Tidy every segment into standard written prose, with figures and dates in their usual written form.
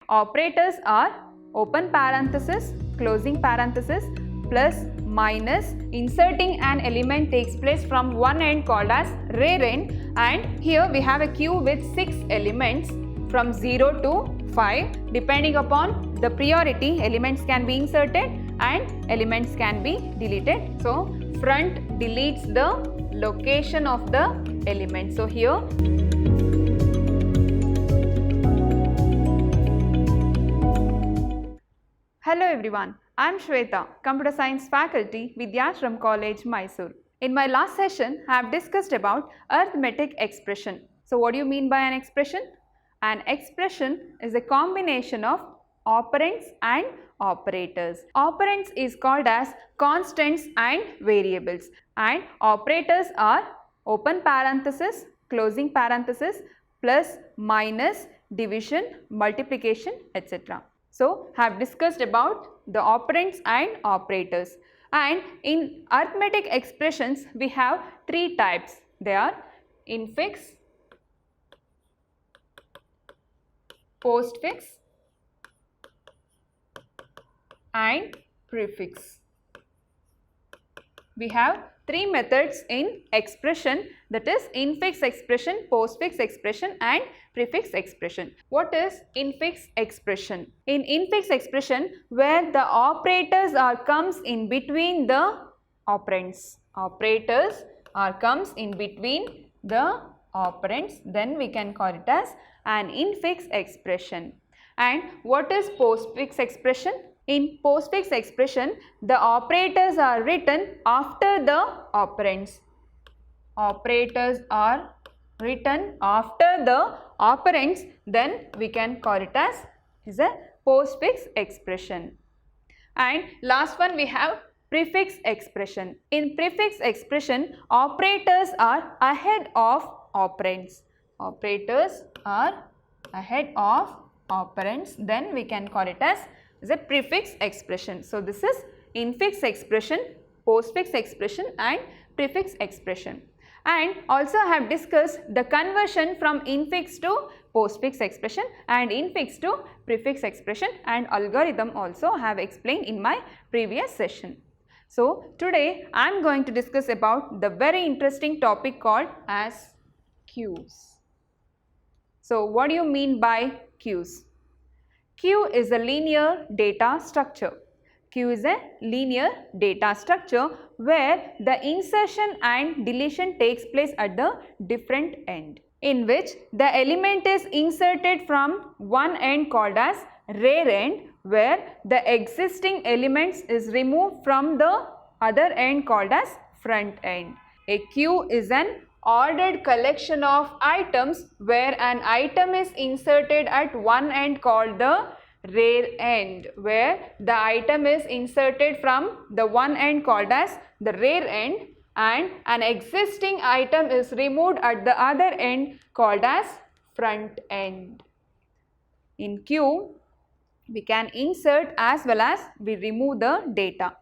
operators are open parenthesis, closing parenthesis, plus, minus. Inserting an element takes place from one end called as rear end, and here we have a queue with 6 elements from 0 to 5. Depending upon the priority, elements can be inserted and elements can be deleted. So front deletes the location of the element. So here hello everyone, I am Shweta, Computer Science Faculty, Vidhyaashram College, Mysuru. In my last session, I have discussed about arithmetic expression. So what do you mean by an expression? An expression is a combination of operands and operators. Operands is called as constants and variables, and operators are open parenthesis, closing parenthesis, plus, minus, division, multiplication, etc. So, have discussed about the operands and operators. And in arithmetic expressions, we have 3 types. They are infix, postfix and prefix. We have 3 methods in expression, that is infix expression, postfix expression and prefix expression. What is infix expression? In infix expression, where the operators comes in between the operands. Operators comes in between the operands, then we can call it as an infix expression. And what is postfix expression? In postfix expression, the operators are written after the operands. Operators are written after the operands, then we can call it as a postfix expression. And last one we have prefix expression. In prefix expression, operators are ahead of operands. Operators are ahead of operands, then we can call it as a prefix expression. So this is infix expression, postfix expression and prefix expression. And also I have discussed the conversion from infix to postfix expression and infix to prefix expression, and algorithm also I have explained in my previous session. So today I am going to discuss about the very interesting topic called as queues. So what do you mean by queues? Queue is a linear data structure. Queue is a linear data structure where the insertion and deletion takes place at the different end, in which the element is inserted from one end called as rear end, where the existing elements is removed from the other end called as front end. A queue is an ordered collection of items where an item is inserted at one end called the rear end, where the item is inserted from the one end called as the rear end, and an existing item is removed at the other end called as front end. In queue, we can insert as well as we remove the data.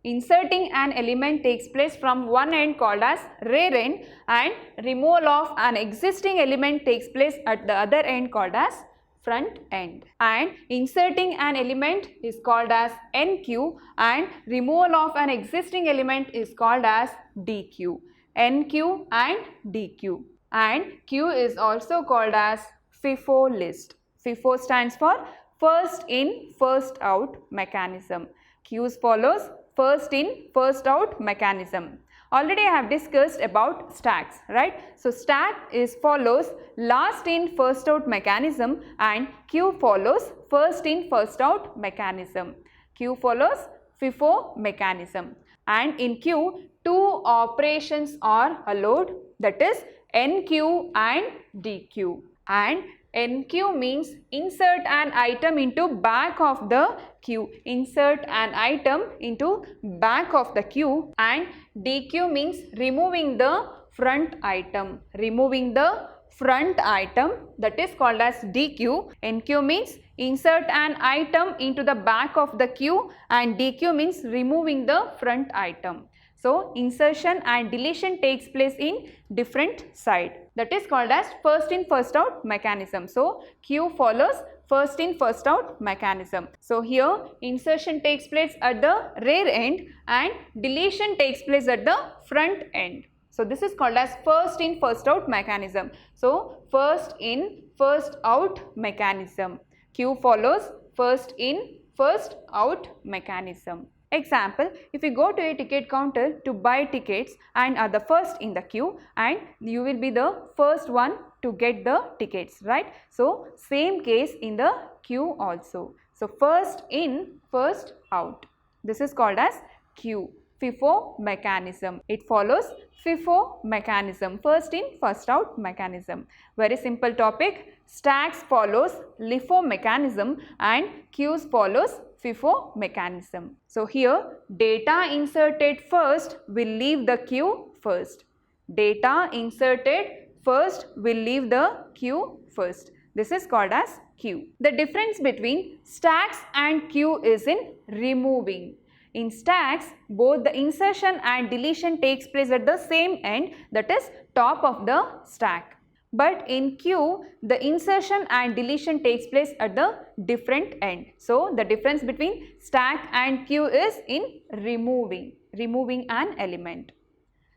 Inserting an element takes place from one end called as rear end, and removal of an existing element takes place at the other end called as front end. And inserting an element is called as NQ, and removal of an existing element is called as DQ. NQ and DQ. And Q is also called as FIFO list. FIFO stands for first in first out mechanism. Queues follows first in first out mechanism. Already I have discussed about stacks, right? So stack is follows last in first out mechanism, and queue follows first in first out mechanism. Queue follows FIFO mechanism. And in queue, 2 operations are allowed, that is NQ and DQ. And NQ means insert an item into back of the queue. Insert an item into back of the queue. And DQ means removing the front item. Removing the front item, that is called as DQ. NQ means insert an item into the back of the queue, and DQ means removing the front item. So insertion and deletion takes place in different side. That is called as first in first out mechanism. So queue follows first in first out mechanism. So here insertion takes place at the rear end and deletion takes place at the front end. So this is called as first in first out mechanism. So first in first out mechanism. Queue follows first in first out mechanism. Example, if you go to a ticket counter to buy tickets and are the first in the queue, and you will be the first one to get the tickets, right? So same case in the queue also. So first in first out. This is called as queue. FIFO mechanism. It follows FIFO mechanism, first in first out mechanism. Very simple topic. Stacks follows LIFO mechanism and queues follows FIFO mechanism. So here data inserted first will leave the queue first. Data inserted first will leave the queue first. This is called as queue. The difference between stacks and queue is in removing. In stacks, both the insertion and deletion takes place at the same end, that is top of the stack. But in queue, the insertion and deletion takes place at the different end. So the difference between stack and queue is in removing an element.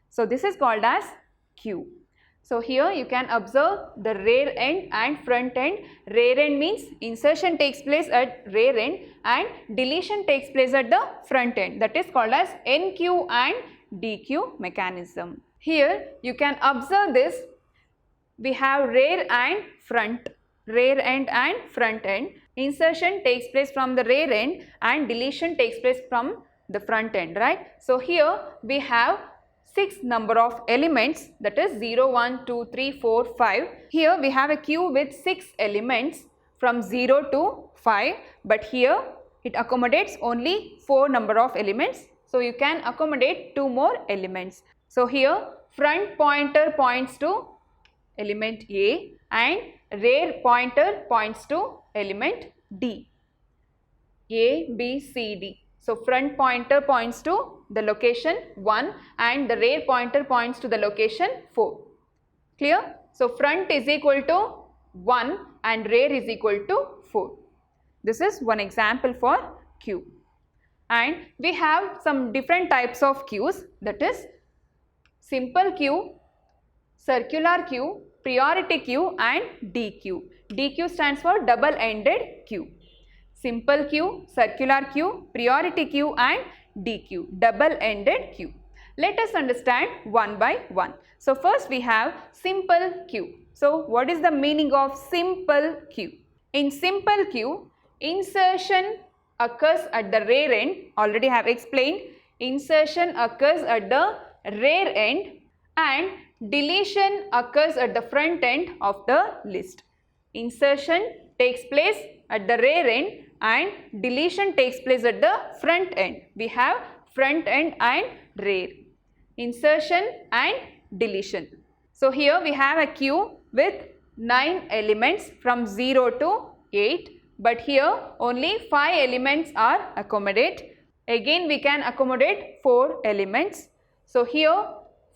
So this is called as queue. So here you can observe the rear end and front end. Rear end means insertion takes place at rear end and deletion takes place at the front end. That is called as NQ and DQ mechanism. Here you can observe this. We have rear and front, rear end and front end. Insertion takes place from the rear end and deletion takes place from the front end, right? So here we have 6 number of elements, that is 0, 1, 2, 3, 4, 5. Here we have a queue with 6 elements from 0 to 5, but here it accommodates only 4 number of elements. So you can accommodate 2 more elements. So here front pointer points to element A and rear pointer points to element D. A, B, C, D. So front pointer points to the location 1 and the rear pointer points to the location 4. Clear? So front is equal to 1 and rear is equal to 4. This is one example for queue. And we have some different types of queues, that is simple queue, circular queue, priority queue and DQ. DQ stands for double-ended queue. Simple queue, circular queue, priority queue and DQ, double-ended queue. Let us understand one by one. So first we have simple queue. So what is the meaning of simple queue? In simple queue, insertion occurs at the rear end. Already have explained. Insertion occurs at the rear end and deletion occurs at the front end of the list. Insertion takes place at the rear end and deletion takes place at the front end. We have front end and rear. Insertion and deletion. So here we have a queue with 9 elements from 0 to 8, but here only 5 elements are accommodated. Again we can accommodate 4 elements. So here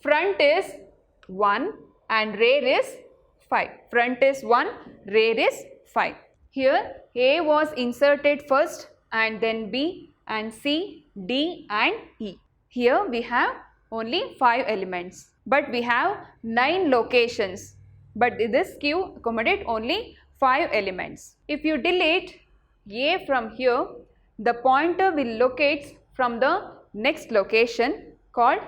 front is 1 and rear is 5. Front is 1, rear is 5. Here A was inserted first and then B and C, D and E. Here we have only 5 elements, but we have 9 locations, but this queue accommodates only 5 elements. If you delete A from here, the pointer will locate from the next location called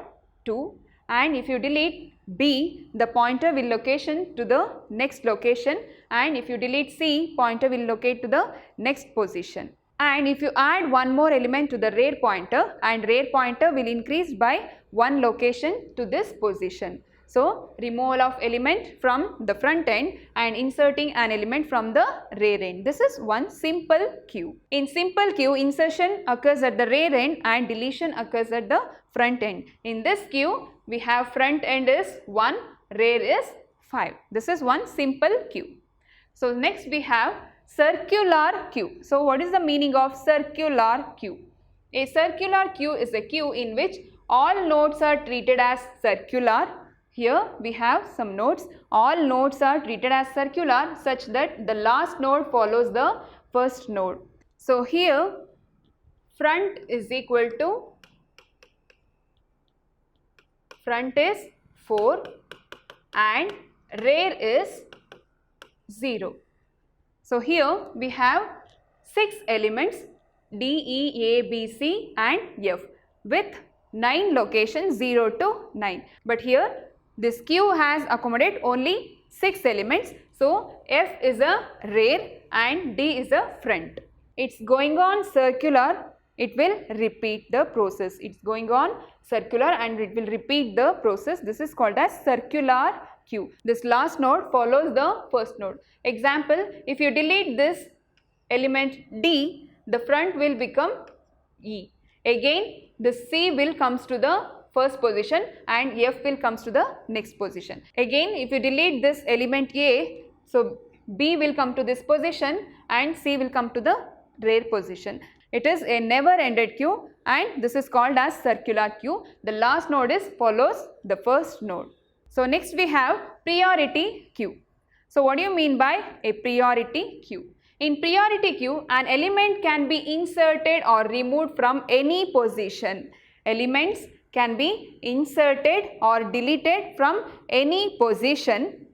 2, and if you delete B, the pointer will location to the next location, and if you delete C, pointer will locate to the next position. And if you add one more element to the rear pointer, and rear pointer will increase by 1 location to this position. So removal of element from the front end and inserting an element from the rear end. This is one simple queue. In simple queue, insertion occurs at the rear end and deletion occurs at the front end. In this queue, we have front end is 1, rear is 5. This is one simple queue. So next we have circular queue. So what is the meaning of circular queue? A circular queue is a queue in which all nodes are treated as circular. Here we have some nodes. All nodes are treated as circular such that the last node follows the first node. So here front is equal to, front is 4 and rear is 0. So here we have 6 elements D, E, A, B, C and F with 9 locations 0 to 9. But here this queue has accommodated only 6 elements. So F is a rear and D is a front. It's going on circular. It will repeat the process. It's going on circular and it will repeat the process. This is called as circular queue. This last node follows the first node. Example, if you delete this element D, the front will become E. Again, the C will comes to the first position and F will comes to the next position. Again, if you delete this element A, so B will come to this position and C will come to the rear position. It is a never ended queue and this is called as circular queue. The last node is follows the first node. So next we have priority queue. So what do you mean by a priority queue? In priority queue, an element can be inserted or removed from any position. Elements can be inserted or deleted from any position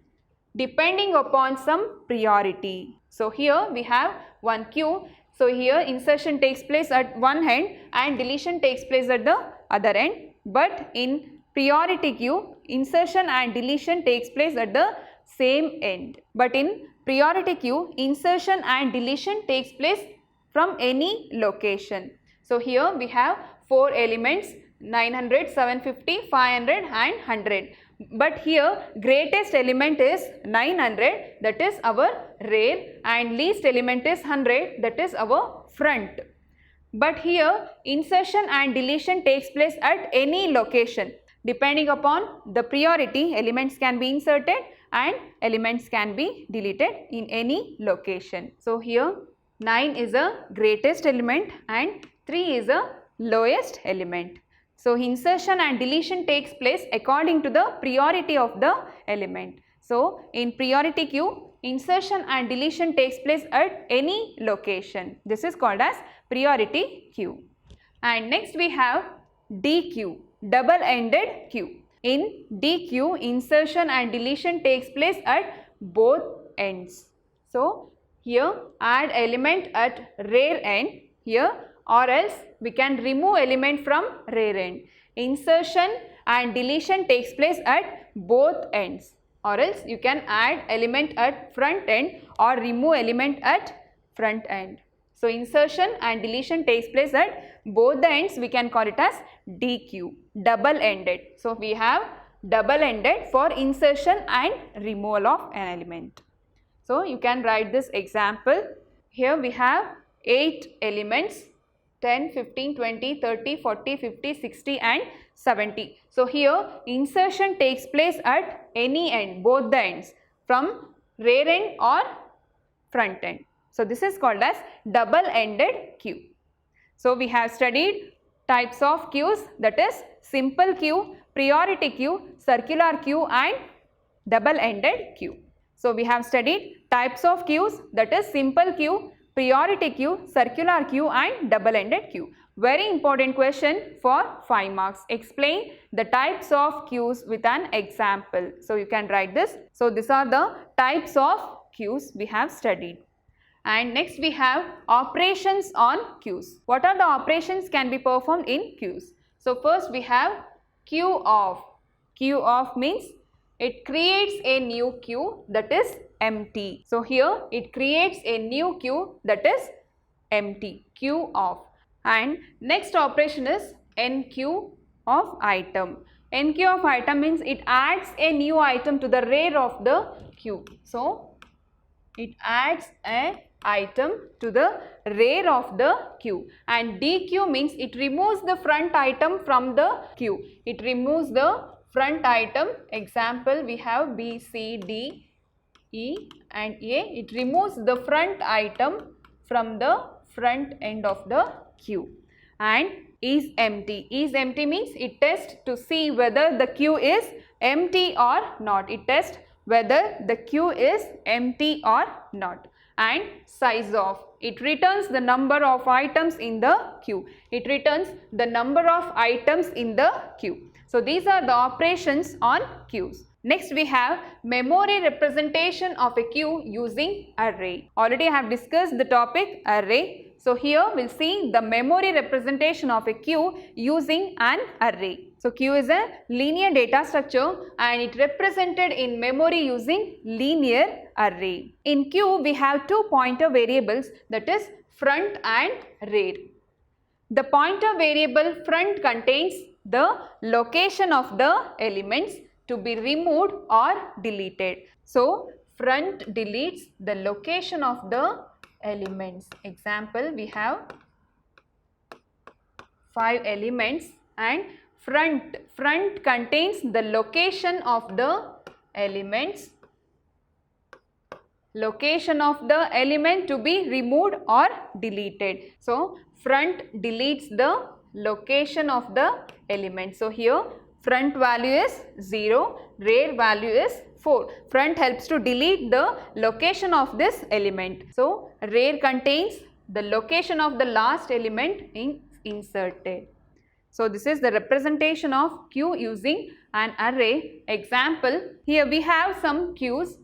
depending upon some priority. So here we have one queue. So here insertion takes place at one end and deletion takes place at the other end. But in priority queue, insertion and deletion takes place at the same end. But in priority queue, insertion and deletion takes place from any location. So here we have 4 elements 900, 750, 500 and 100. But here greatest element is 900, that is our rear, and least element is 100, that is our front. But here insertion and deletion takes place at any location. Depending upon the priority, elements can be inserted and elements can be deleted in any location. So here 9 is a greatest element and 3 is a lowest element. So insertion and deletion takes place according to the priority of the element. So in priority queue, insertion and deletion takes place at any location. This is called as priority queue. And next we have D queue, double-ended queue. In D queue, insertion and deletion takes place at both ends. So here add element at rear end here, or else we can remove element from rear end. Insertion and deletion takes place at both ends, or else you can add element at front end or remove element at front end. So insertion and deletion takes place at both the ends. We can call it as DQ, double-ended. So we have double-ended for insertion and removal of an element. So you can write this example. Here we have 8 elements, 10, 15, 20, 30, 40, 50, 60 and 70. So here insertion takes place at any end, both the ends, from rear end or front end. So this is called as double-ended queue. So we have studied types of queues, that is simple queue, priority queue, circular queue and double-ended queue. So we have studied types of queues, that is simple queue, priority queue, circular queue and double-ended queue. Very important question for 5 marks. Explain the types of queues with an example. So you can write this. So these are the types of queues we have studied. And next we have operations on queues. What are the operations can be performed in queues? So first we have queue off. Queue off means it creates a new queue that is empty. So here it creates a new queue that is empty. Queue off. And next operation is enqueue of item. Enqueue of item means it adds a new item to the rear of the queue. So it adds an item to the rear of the queue. And dequeue means it removes the front item from the queue. It removes the front item. Example, we have B, C, D, E and A. It removes the front item from the front end of the queue. and is empty. Is empty means it tests to see whether the queue is empty or not. It tests whether the queue is empty or not. And size of, it returns the number of items in the queue. It returns the number of items in the queue. So these are the operations on queues. Next we have memory representation of a queue using array. Already I have discussed the topic array. So here we'll see the memory representation of a queue using an array. So queue is a linear data structure and it represented in memory using linear array. In queue we have two pointer variables, that is front and rear. The pointer variable front contains the location of the elements to be removed or deleted. So front deletes the location of the elements. Example, we have 5 elements and front contains the location of the elements. Location of the element to be removed or deleted. So front deletes the location of the element. So here front value is 0, rear value is 4. Front helps to delete the location of this element. So rear contains the location of the last element inserted. So this is the representation of queue using an array. Example, here we have some queues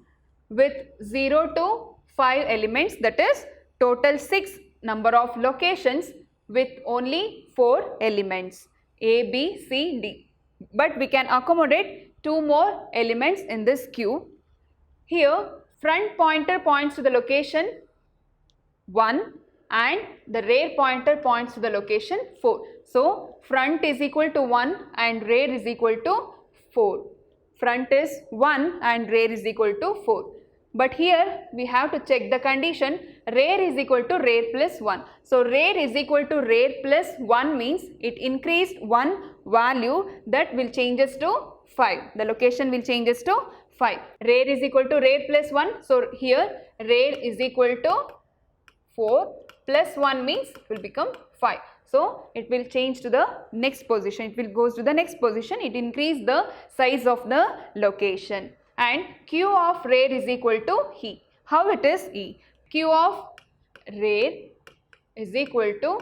with 0 to 5 elements, that is total 6 number of locations with only 4 elements A, B, C, D. But we can accommodate 2 more elements in this queue. Here front pointer points to the location 1 and the rear pointer points to the location 4. So front is equal to 1 and rear is equal to 4. Front is 1 and rear is equal to 4. But here we have to check the condition, rear is equal to rear plus 1. So rear is equal to rear plus 1 means it increased one value, that will changes to 5. The location will changes to 5. Rear is equal to rear plus 1. So here rear is equal to 4 plus 1 means it will become 5. So it will change to the next position. It will goes to the next position. It increase the size of the location. And Q of rear is equal to E. How it is E? Q of rear is equal to,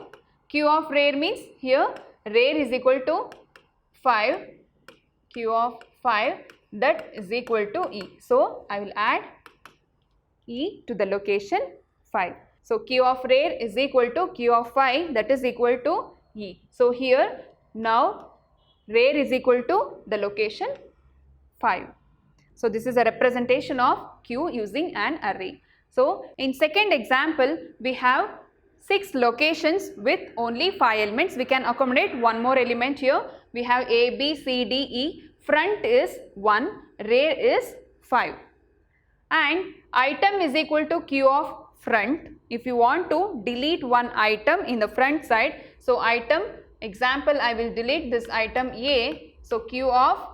Q of rear means here rear is equal to 5, Q of 5, that is equal to E. So I will add E to the location 5. So Q of rear is equal to Q of 5, that is equal to E. So here now rear is equal to the location 5. So this is a representation of Q using an array. So in second example, we have 6 locations with only 5 elements. We can accommodate one more element here. We have A, B, C, D, E. Front is 1, rear is 5. And item is equal to Q of front. If you want to delete one item in the front side, so item, example, I will delete this item A. So Q of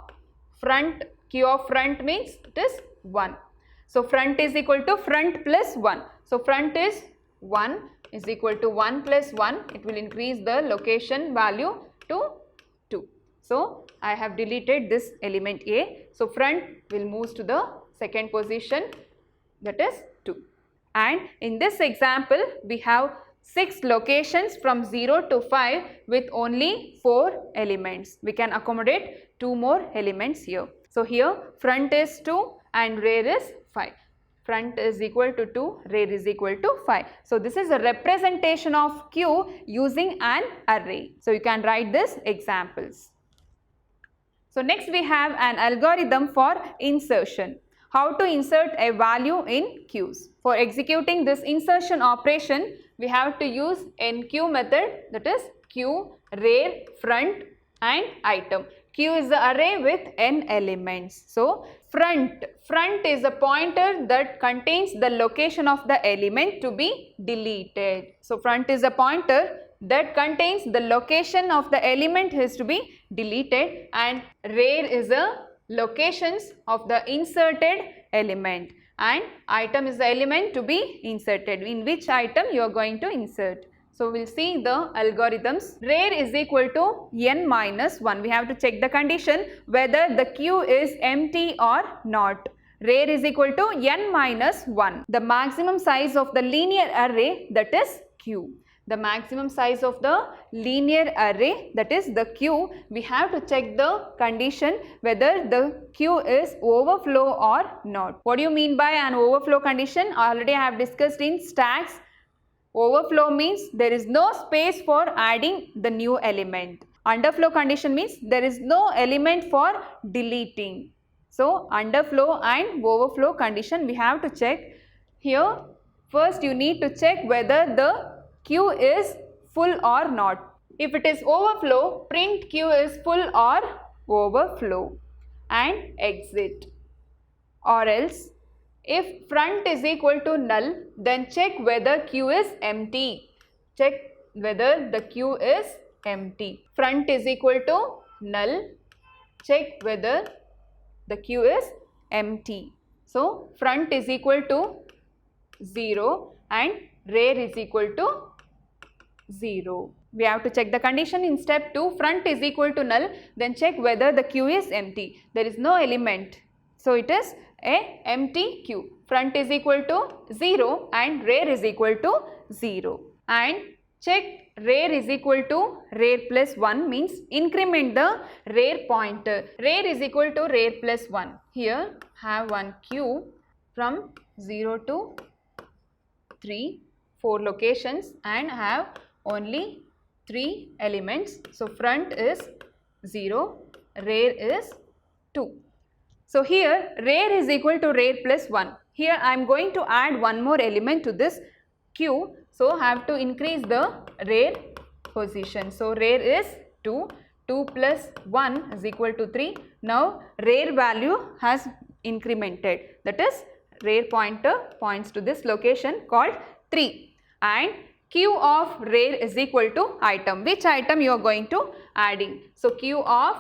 front means it is 1. So front is equal to front plus 1. So front is 1 is equal to 1 plus 1. It will increase the location value to 2. So I have deleted this element A. So front will move to the second position, that is 2. And in this example, we have 6 locations from 0 to 5 with only 4 elements. We can accommodate 2 more elements here. So here front is 2 and rear is 5. Front is equal to 2, rear is equal to 5. So this is a representation of Q using an array. So you can write this examples. So next we have an algorithm for insertion. How to insert a value in queues. For executing this insertion operation, we have to use NQ method, that is Q, rear, front and item. Q is the array with n elements. So front is a pointer that contains the location of the element to be deleted. So front is a pointer that contains the location of the element is to be deleted, and rear is a locations of the inserted element, and item is the element to be inserted, in which item you are going to insert. So we'll see the algorithms. Rare is equal to n minus 1. We have to check the condition whether the queue is empty or not. Rare is equal to n minus 1. The maximum size of the linear array, that is Q. The maximum size of the linear array, that is the Q, we have to check the condition whether the Q is overflow or not. What do you mean by an overflow condition? Already I have discussed in stacks. Overflow means there is no space for adding the new element. Underflow condition means there is no element for deleting. So underflow and overflow condition we have to check. Here first you need to check whether the queue is full or not. If it is overflow, print queue is full or overflow and exit. Or else if front is equal to null, then check whether queue is empty. Check whether the queue is empty. Front is equal to null, check whether the queue is empty. So front is equal to 0 and rare is equal to 0. We have to check the condition in step 2. Front is equal to null, then check whether the queue is empty. There is no element. So it is a empty queue. Front is equal to 0 and rare is equal to 0. And check rare is equal to rare plus 1 means increment the rare pointer. Rare is equal to rare plus 1. Here have one queue from 0 to 3, 4 locations and have only 3 elements. So front is 0, rare is 2. So here rare is equal to rare plus 1. Here I am going to add one more element to this queue. So have to increase the rare position. So rare is 2. 2 plus 1 is equal to 3. Now rare value has incremented. That is rare pointer points to this location called 3. And queue of rare is equal to item. Which item you are going to adding? So queue of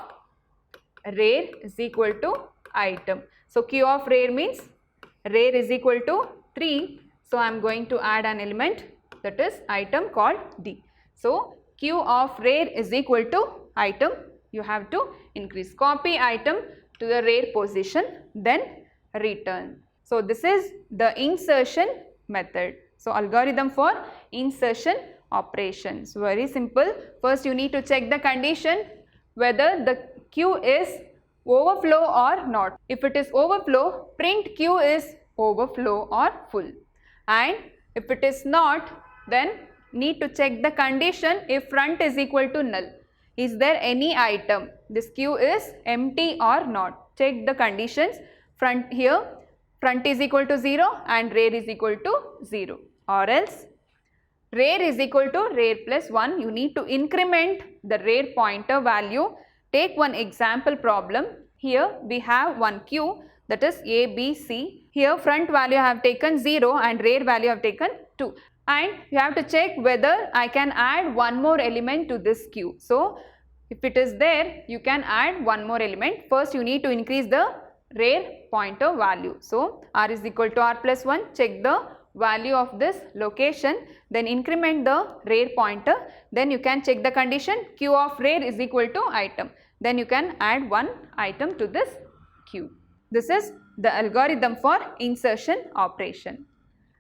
rare is equal to item. So queue of rare means rare is equal to 3. So I am going to add an element, that is item called D. So queue of rare is equal to item. You have to increase. Copy item to the rare position, then return. So this is the insertion method. So algorithm for insertion operations. Very simple. First you need to check the condition whether the queue is overflow or not. If it is overflow, print queue is overflow or full. And if it is not, then need to check the condition if front is equal to null. Is there any item? This queue is empty or not. Check the conditions. Front here, front is equal to 0 and rare is equal to 0. Or else rare is equal to rare plus 1. You need to increment the rare pointer value. Take one example problem. Here we have one queue, that is A, B, C. Here front value I have taken 0 and rare value I have taken 2. And you have to check whether I can add one more element to this queue. So if it is there, you can add one more element. First you need to increase the rare pointer value. So R is equal to R plus 1. Check the value of this location, then increment the rare pointer. Then you can check the condition queue of rare is equal to item. Then you can add one item to this queue. This is the algorithm for insertion operation.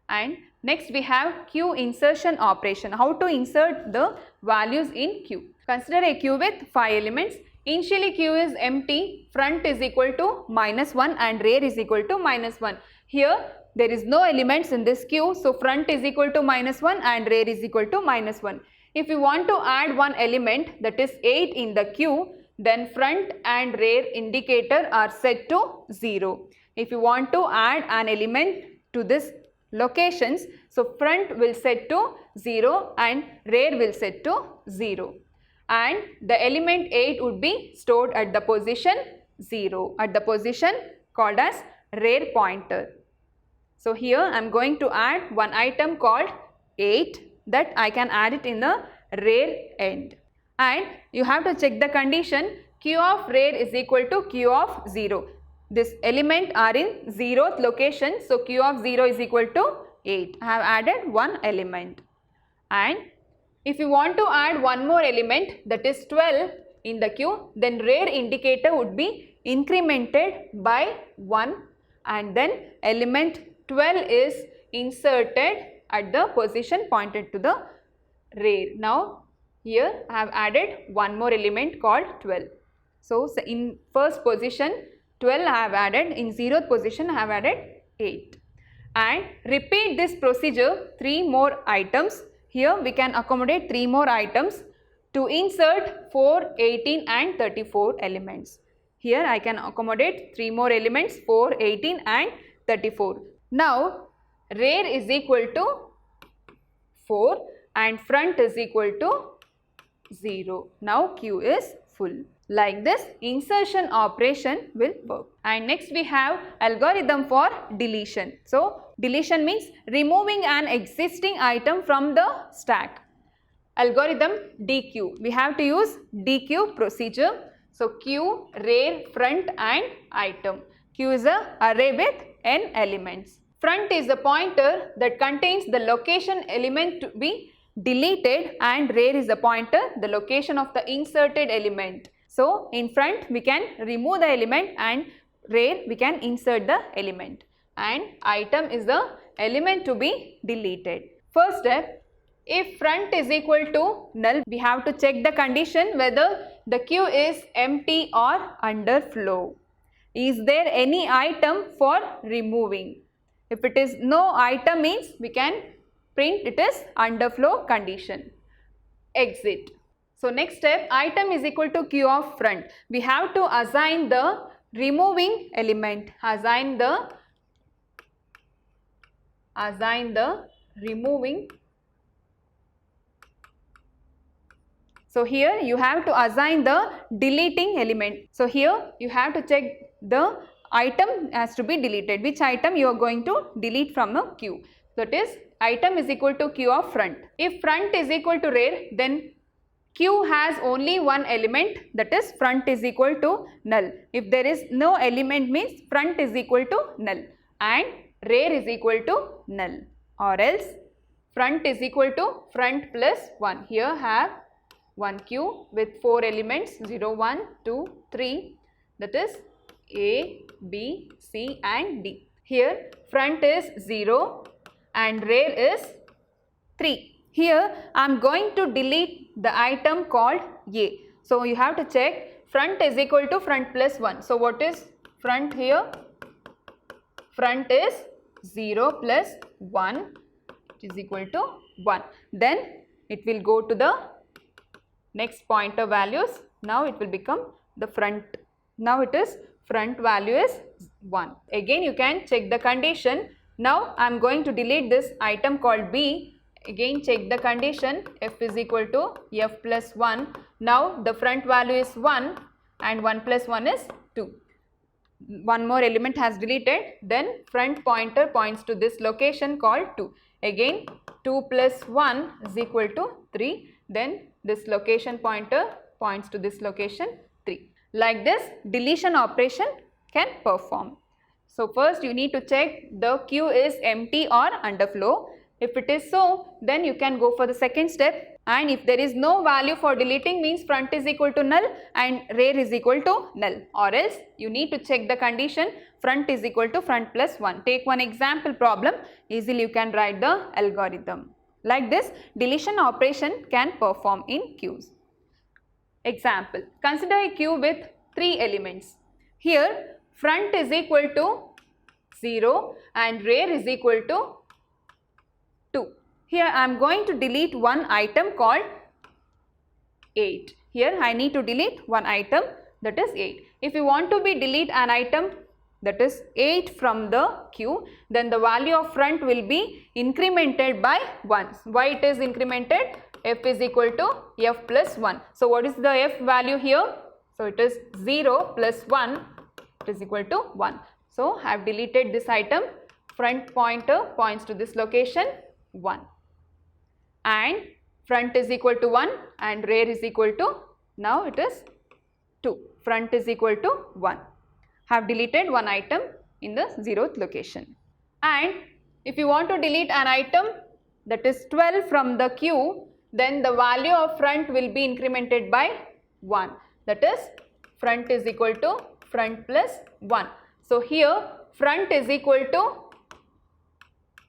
And next we have queue insertion operation. How to insert the values in queue. Consider a queue with 5 elements. Initially queue is empty, front is equal to -1 and rare is equal to -1. Here there is no elements in this queue, so front is equal to -1 and rare is equal to -1. If you want to add one element, that is 8 in the queue, then front and rare indicator are set to 0. If you want to add an element to this locations, so front will set to 0 and rare will set to 0. And the element 8 would be stored at the position 0, at the position called as rare pointer. So here I am going to add one item called 8, that I can add it in the rare end. And you have to check the condition queue of rare is equal to queue of 0. This element are in 0th location, so queue of 0 is equal to 8. I have added one element. And If you want to add one more element, that is 12 in the queue, then rear indicator would be incremented by 1 and then element 12 is inserted at the position pointed to the rear. Now here I have added one more element called 12. So in first position 12 I have added, in 0th position I have added 8. And repeat this procedure 3 more items. Here we can accommodate 3 more items to insert 4, 18 and 34 elements. Here I can accommodate 3 more elements, 4, 18 and 34. Now rear is equal to 4 and front is equal to 0. Now queue is full. Like this insertion operation will work. And next we have algorithm for deletion. So deletion means removing an existing item from the stack. Algorithm DQ. We have to use DQ procedure. So queue, rear, front and item. Queue is an array with n elements. Front is the pointer that contains the location element to be deleted and rear is the pointer, the location of the inserted element. So in front we can remove the element and rear we can insert the element, and item is the element to be deleted. First step, if front is equal to null, we have to check the condition whether the queue is empty or underflow. Is there any item for removing? If it is no item means we can print it is underflow condition. Exit. So next step, item is equal to queue of front. We have to assign the removing element. Assign the removing. So here you have to assign the deleting element. So here you have to check the item has to be deleted. Which item you are going to delete from the queue. That is item is equal to queue of front. If front is equal to rear, then queue has only one element, that is front is equal to null. If there is no element means front is equal to null and rear is equal to null, or else front is equal to front plus 1. Here have one queue with 4 elements 0, 1, 2, 3, that is A, B, C and D. Here front is 0 and rear is 3. Here I am going to delete the item called A. So you have to check front is equal to front plus 1. So what is front here? Front is 0 plus 1 which is equal to 1. Then it will go to the next pointer values. Now it will become the front. Now it is front value is 1. Again you can check the condition. Now I am going to delete this item called B. Again check the condition, f is equal to f plus 1. Now the front value is 1 and 1 plus 1 is 2. One more element has deleted, then front pointer points to this location called 2. Again 2 plus 1 is equal to 3. Then this location pointer points to this location 3. Like this deletion operation can perform. So first you need to check the queue is empty or underflow. If it is so, then you can go for the second step, and if there is no value for deleting means front is equal to null and rear is equal to null, or else you need to check the condition front is equal to front plus 1. Take one example problem, easily you can write the algorithm. Like this deletion operation can perform in queues. Example, consider a queue with 3 elements. Here front is equal to 0 and rear is equal to 2. Here I am going to delete one item called 8. Here I need to delete one item, that is 8. If you want to delete an item that is 8 from the queue, then the value of front will be incremented by 1. Why it is incremented? F is equal to f plus 1. So what is the f value here? So it is 0 plus 1, it is equal to 1. So I have deleted this item, front pointer points to this location 1 and front is equal to 1 and rear is equal to, now it is 2, front is equal to 1. Have deleted one item in the 0th location. And if you want to delete an item that is 12 from the queue, then the value of front will be incremented by 1. That is, front is equal to front plus 1. So here front is equal to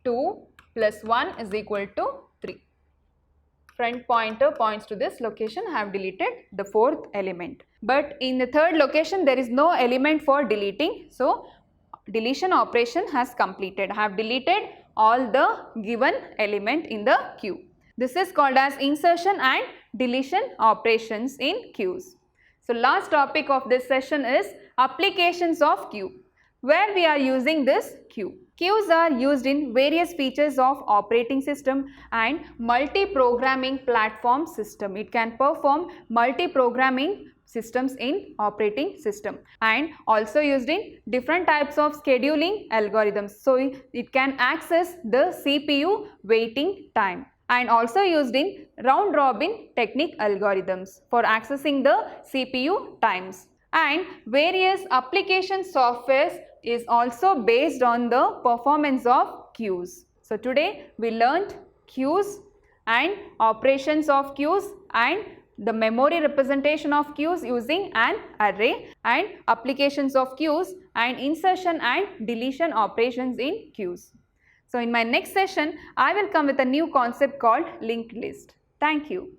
2 plus 1 is equal to 3. Front pointer points to this location. I have deleted the fourth element. But in the third location there is no element for deleting. So deletion operation has completed. I have deleted all the given element in the queue. This is called as insertion and deletion operations in queues. So last topic of this session is applications of queue, where we are using this queue. Queues are used in various features of operating system and multi-programming platform system. It can perform multi-programming systems in operating system and also used in different types of scheduling algorithms. So it can access the CPU waiting time, and also used in round robin technique algorithms for accessing the CPU times. And various application softwares is also based on the performance of queues. So today we learned queues and operations of queues and the memory representation of queues using an array and applications of queues and insertion and deletion operations in queues. So in my next session, I will come with a new concept called linked list. Thank you.